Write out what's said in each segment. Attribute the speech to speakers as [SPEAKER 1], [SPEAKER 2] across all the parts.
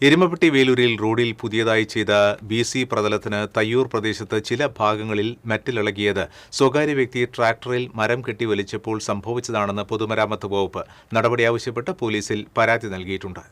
[SPEAKER 1] എരുമപ്പെട്ടി വേലൂരിൽ റോഡിൽ പുതിയതായി ചെയ്ത BC പ്രതലത്തിന് തയ്യൂർ പ്രദേശത്ത് ചില ഭാഗങ്ങളിൽ മെറ്റലിളകിയത് സ്വകാര്യ വ്യക്തി ട്രാക്ടറിൽ മരം കെട്ടി വലിച്ചപ്പോൾ സംഭവിച്ചതാണെന്ന് പൊതുമരാമത്ത് വകുപ്പ് നടപടി ആവശ്യപ്പെട്ട് പോലീസിൽ പരാതി നൽകിയിട്ടുണ്ട്.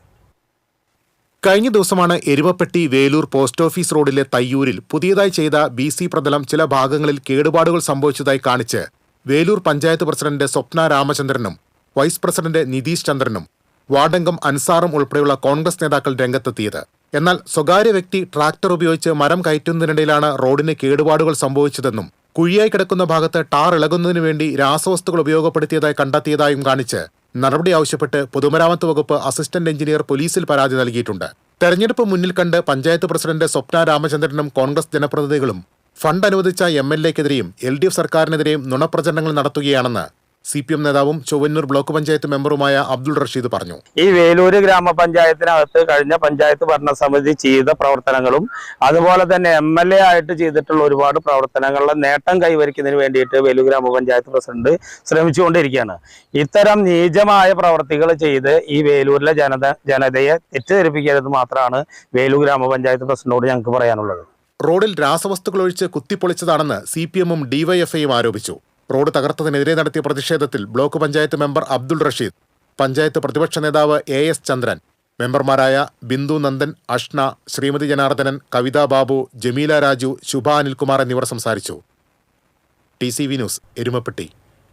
[SPEAKER 2] കഴിഞ്ഞ ദിവസമാണ് എരുമപ്പെട്ടി വേലൂർ പോസ്റ്റ് ഓഫീസ് റോഡിലെ തയ്യൂരിൽ പുതിയതായി ചെയ്ത BC പ്രതലം ചില ഭാഗങ്ങളിൽ കേടുപാടുകൾ സംഭവിച്ചതായി കാണിച്ച് വേലൂർ പഞ്ചായത്ത് പ്രസിഡന്റ് സ്വപ്ന രാമചന്ദ്രനും വൈസ് പ്രസിഡന്റ് നിതീഷ് ചന്ദ്രനും വാർഡംഗം അൻസാറും ഉൾപ്പെടെയുള്ള കോൺഗ്രസ് നേതാക്കൾ രംഗത്തെത്തിയത്. എന്നാൽ സ്വകാര്യ വ്യക്തി ട്രാക്ടർ ഉപയോഗിച്ച് മരം കയറ്റുന്നതിനിടയിലാണ് റോഡിന് കേടുപാടുകൾ സംഭവിച്ചതെന്നും കുഴിയായി കിടക്കുന്ന ഭാഗത്ത് ടാർ ഇളകുന്നതിനു വേണ്ടി രാസവസ്തുക്കൾ ഉപയോഗപ്പെടുത്തിയതായി കണ്ടെത്തിയതായും കാണിച്ച് നടപടി ആവശ്യപ്പെട്ട് പൊതുമരാമത്ത് വകുപ്പ് അസിസ്റ്റന്റ് എഞ്ചിനീയർ പോലീസിൽ പരാതി നൽകിയിട്ടുണ്ട്. തെരഞ്ഞെടുപ്പ് മുന്നിൽ കണ്ട് പഞ്ചായത്ത് പ്രസിഡന്റ് സ്വപ്ന രാമചന്ദ്രനും കോൺഗ്രസ് ജനപ്രതിനിധികളും ഫണ്ട് അനുവദിച്ച MLAക്കെതിരെയും LDF സർക്കാരിനെതിരെയും നുണപ്രചരണങ്ങൾ നടത്തുകയാണെന്ന് CPM നേതാവും ചൊവ്വന്നൂർ ബ്ലോക്ക് പഞ്ചായത്ത് മെമ്പറുമായ അബ്ദുൾ റഷീദ് പറഞ്ഞു.
[SPEAKER 3] ഈ വേലൂര് ഗ്രാമപഞ്ചായത്തിനകത്ത് കഴിഞ്ഞ പഞ്ചായത്ത് ഭരണസമിതി ചെയ്ത പ്രവർത്തനങ്ങളും അതുപോലെ തന്നെ MLA ആയിട്ട് ചെയ്തിട്ടുള്ള ഒരുപാട് പ്രവർത്തനങ്ങളുടെ നേട്ടം കൈവരിക്കുന്നതിന് വേണ്ടിയിട്ട് വേലൂർ ഗ്രാമപഞ്ചായത്ത് പ്രസിഡന്റ് ശ്രമിച്ചുകൊണ്ടിരിക്കുകയാണ്. ഇത്തരം നീചമായ പ്രവർത്തികൾ ചെയ്ത് ഈ വേലൂരിലെ ജനതയെ തെറ്റിദ്ധരിപ്പിക്കരുത് മാത്രമാണ് വേലൂർ ഗ്രാമപഞ്ചായത്ത് പ്രസിഡന്റിനോട് ഞങ്ങൾക്ക് പറയാനുള്ളത്.
[SPEAKER 2] റോഡിൽ രാസവസ്തുക്കൾ ഒഴിച്ച് കുത്തിപ്പൊളിച്ചതാണെന്ന് CPMഉം DYFIയും ആരോപിച്ചു. റോഡ് തകർത്തതിനെതിരെ നടത്തിയ പ്രതിഷേധത്തിൽ ബ്ലോക്ക് പഞ്ചായത്ത് മെമ്പർ അബ്ദുൾ റഷീദ്, പഞ്ചായത്ത് പ്രതിപക്ഷ നേതാവ് AS ചന്ദ്രൻ, മെമ്പർമാരായ ബിന്ദു നന്ദൻ, അഷ്ന, ശ്രീമതി ജനാർദ്ദനൻ, കവിത ബാബു, ജമീല രാജു, ശുഭ അനിൽകുമാർ എന്നിവർ സംസാരിച്ചു. TCV news, Erumapetty.